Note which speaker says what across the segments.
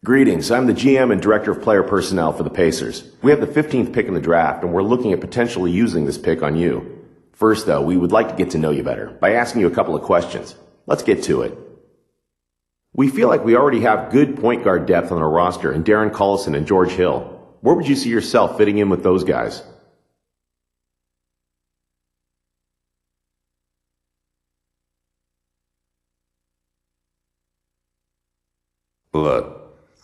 Speaker 1: Greetings, I'm the GM and Director of Player Personnel for the Pacers. We have the 15th pick in the draft, and we're looking at potentially using this pick on you. First, though, we would like to get to know you better by asking you a couple of questions. Let's get to it. We feel like we already have good point guard depth on our roster in Darren Collison and George Hill. Where would you see yourself fitting in with those guys?
Speaker 2: Look,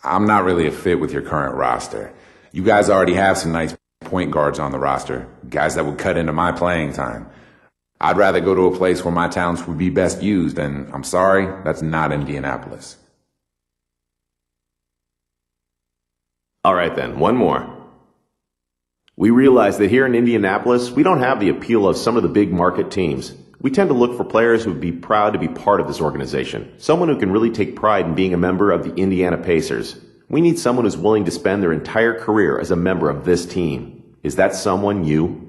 Speaker 2: I'm not really a fit with your current roster. You guys already have some nice point guards on the roster, guys that would cut into my playing time. I'd rather go to a place where my talents would be best used, and I'm sorry, that's not Indianapolis.
Speaker 1: All right then, one more. We realize that here in Indianapolis, we don't have the appeal of some of the big market teams. We tend to look for players who would be proud to be part of this organization. Someone who can really take pride in being a member of the Indiana Pacers. We need someone who's willing to spend their entire career as a member of this team. Is that someone you?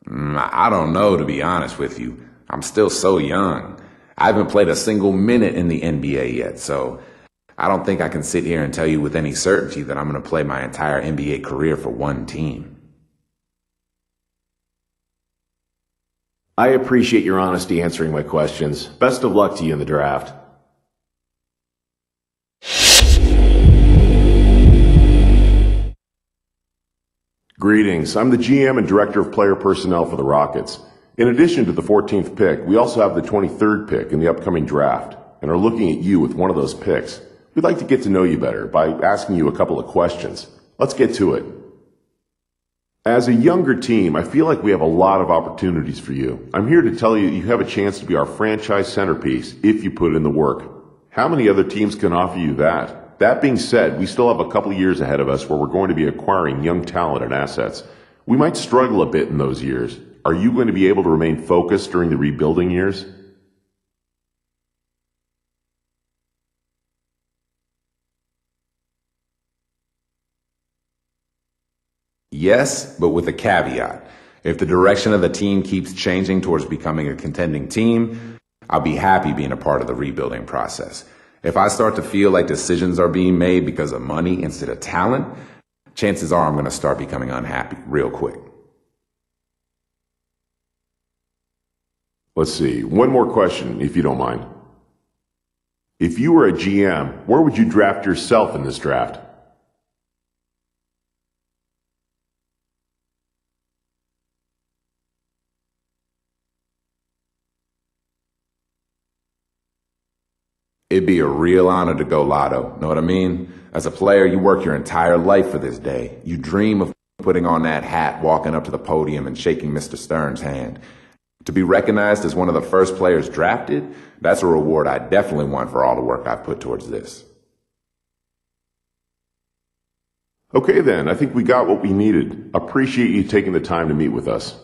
Speaker 2: I don't know, to be honest with you. I'm still so young. I haven't played a single minute in the NBA yet, so I don't think I can sit here and tell you with any certainty that I'm going to play my entire NBA career for one team.
Speaker 1: I appreciate your honesty answering my questions. Best of luck to you in the draft. Greetings, I'm the GM and Director of Player Personnel for the Rockets. In addition to the 14th pick, we also have the 23rd pick in the upcoming draft, and are looking at you with one of those picks. We'd like to get to know you better by asking you a couple of questions. Let's get to it. As a younger team, I feel like we have a lot of opportunities for you. I'm here to tell you you have a chance to be our franchise centerpiece if you put in the work. How many other teams can offer you that? That being said, we still have a couple years ahead of us where we're going to be acquiring young talent and assets. We might struggle a bit in those years. Are you going to be able to remain focused during the rebuilding years?
Speaker 2: Yes, but with a caveat. If the direction of the team keeps changing towards becoming a contending team, I'll be happy being a part of the rebuilding process. If I start to feel like decisions are being made because of money instead of talent, chances are I'm going to start becoming unhappy real quick.
Speaker 1: Let's see, one more question, if you don't mind. If you were a GM, where would you draft yourself in this draft?
Speaker 2: It'd be a real honor to go lotto, know what I mean? As a player, you work your entire life for this day. You dream of putting on that hat, walking up to the podium and shaking Mr. Stern's hand. To be recognized as one of the first players drafted, that's a reward I definitely want for all the work I've put towards this.
Speaker 1: Okay then, I think we got what we needed. Appreciate you taking the time to meet with us.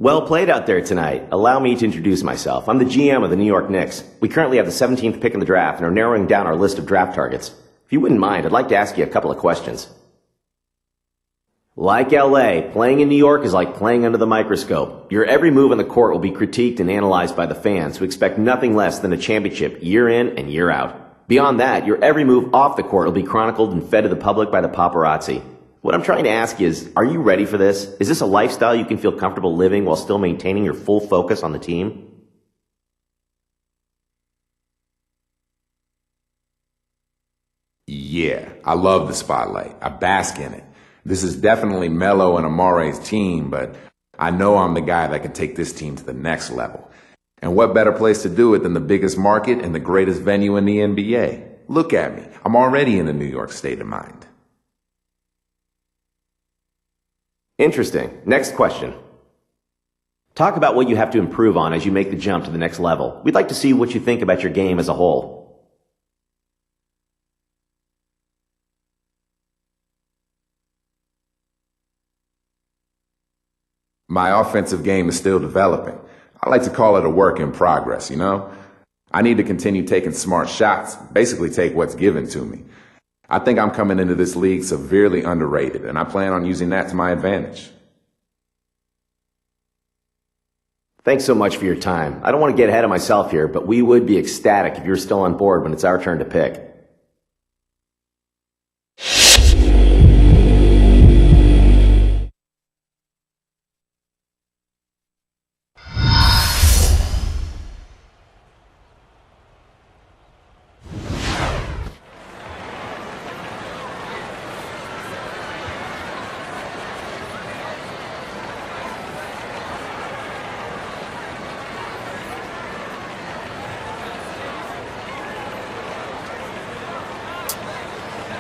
Speaker 1: Well played out there tonight. Allow me to introduce myself. I'm the GM of the New York Knicks. We currently have the 17th pick in the draft and are narrowing down our list of draft targets. If you wouldn't mind, I'd like to ask you a couple of questions. Like LA, playing in New York is like playing under the microscope. Your every move on the court will be critiqued and analyzed by the fans who expect nothing less than a championship year in and year out. Beyond that, your every move off the court will be chronicled and fed to the public by the paparazzi. What I'm trying to ask is, are you ready for this? Is this a lifestyle you can feel comfortable living while still maintaining your full focus on the team?
Speaker 2: Yeah, I love the spotlight. I bask in it. This is definitely Melo and Amare's team, but I know I'm the guy that can take this team to the next level. And what better place to do it than the biggest market and the greatest venue in the NBA? Look at me. I'm already in a New York state of mind.
Speaker 1: Interesting. Next question. Talk about what you have to improve on as you make the jump to the next level. We'd like to see what you think about your game as a whole.
Speaker 2: My offensive game is still developing. I like to call it a work in progress, you know? I need to continue taking smart shots, basically take what's given to me. I think I'm coming into this league severely underrated, and I plan on using that to my advantage.
Speaker 3: Thanks so much for your time. I don't want to get ahead of myself here, but we would be ecstatic if you're still on board when it's our turn to pick.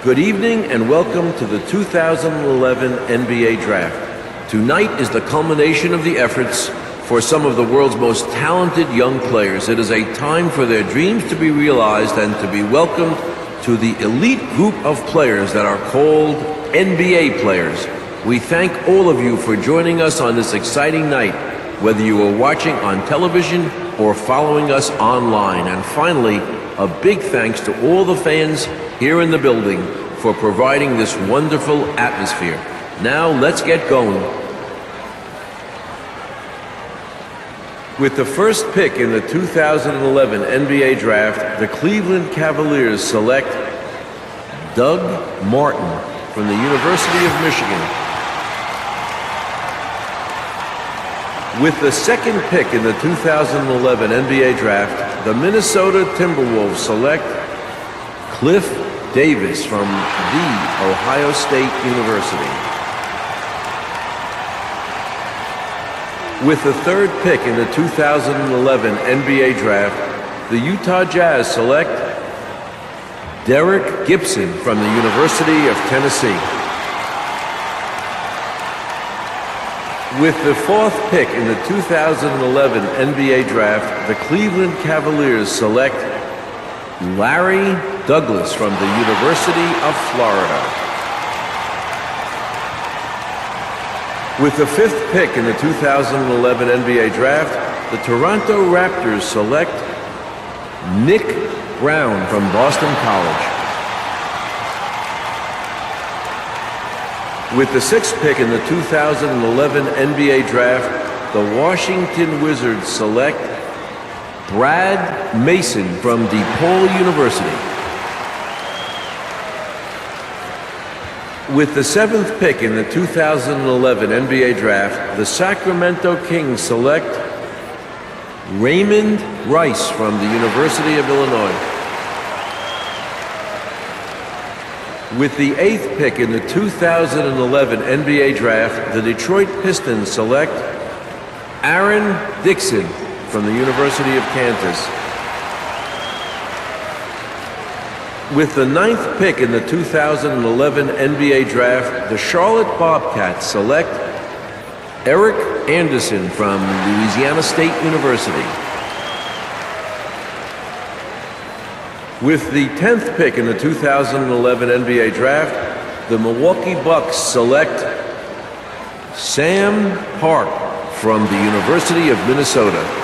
Speaker 4: Good evening and welcome to the 2011 NBA Draft. Tonight is the culmination of the efforts for some of the world's most talented young players. It is a time for their dreams to be realized and to be welcomed to the elite group of players that are called NBA players. We thank all of you for joining us on this exciting night, whether you are watching on television or following us online. And finally, a big thanks to all the fans here in the building for providing this wonderful atmosphere. Now let's get going. With the first pick in the 2011 NBA Draft, the Cleveland Cavaliers select Doug Martin from the University of Michigan. With the second pick in the 2011 NBA Draft, the Minnesota Timberwolves select Cliff Davis from The Ohio State University. With the third pick in the 2011 NBA Draft, the Utah Jazz select Derek Gibson from the University of Tennessee. With the fourth pick in the 2011 NBA Draft, the Cleveland Cavaliers select Larry Douglas from the University of Florida. With the fifth pick in the 2011 NBA Draft, the Toronto Raptors select Nick Brown from Boston College. With the sixth pick in the 2011 NBA Draft, the Washington Wizards select Brad Mason from DePaul University. With the seventh pick in the 2011 NBA Draft, the Sacramento Kings select Raymond Rice from the University of Illinois. With the eighth pick in the 2011 NBA Draft, the Detroit Pistons select Aaron Dixon from the University of Kansas. With the ninth pick in the 2011 NBA Draft, the Charlotte Bobcats select Eric Anderson from Louisiana State University. With the 10th pick in the 2011 NBA Draft, the Milwaukee Bucks select Sam Park from the University of Minnesota.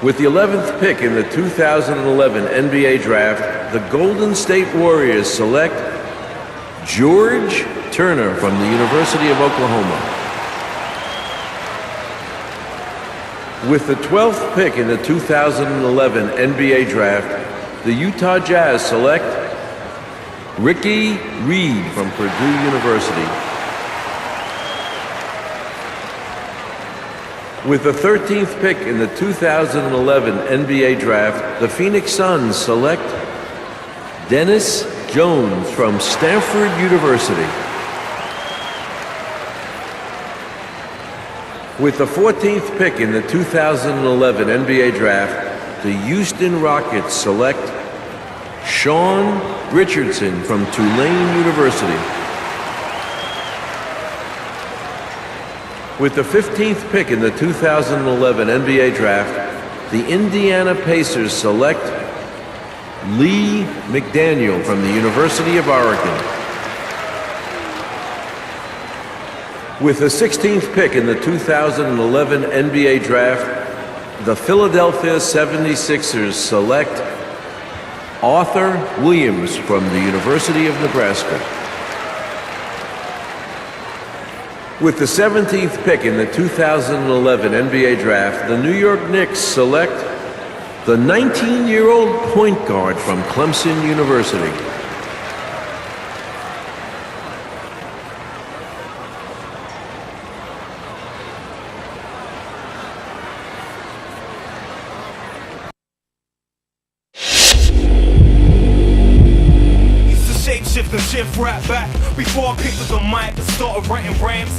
Speaker 4: With the 11th pick in the 2011 NBA Draft, the Golden State Warriors select George Turner from the University of Oklahoma. With the 12th pick in the 2011 NBA Draft, the Utah Jazz select Ricky Reed from Purdue University. With the 13th pick in the 2011 NBA Draft, the Phoenix Suns select Dennis Jones from Stanford University. With the 14th pick in the 2011 NBA Draft, the Houston Rockets select Sean Richardson from Tulane University. With the 15th pick in the 2011 NBA Draft, the Indiana Pacers select Lee McDaniel from the University of Oregon. With the 16th pick in the 2011 NBA Draft, the Philadelphia 76ers select Arthur Williams from the University of Nebraska. With the 17th pick in the 2011 NBA Draft, the New York Knicks select the 19-year-old point guard from Clemson University.
Speaker 5: Shift and shift right back. Before I picked up the mic and started writing rhymes,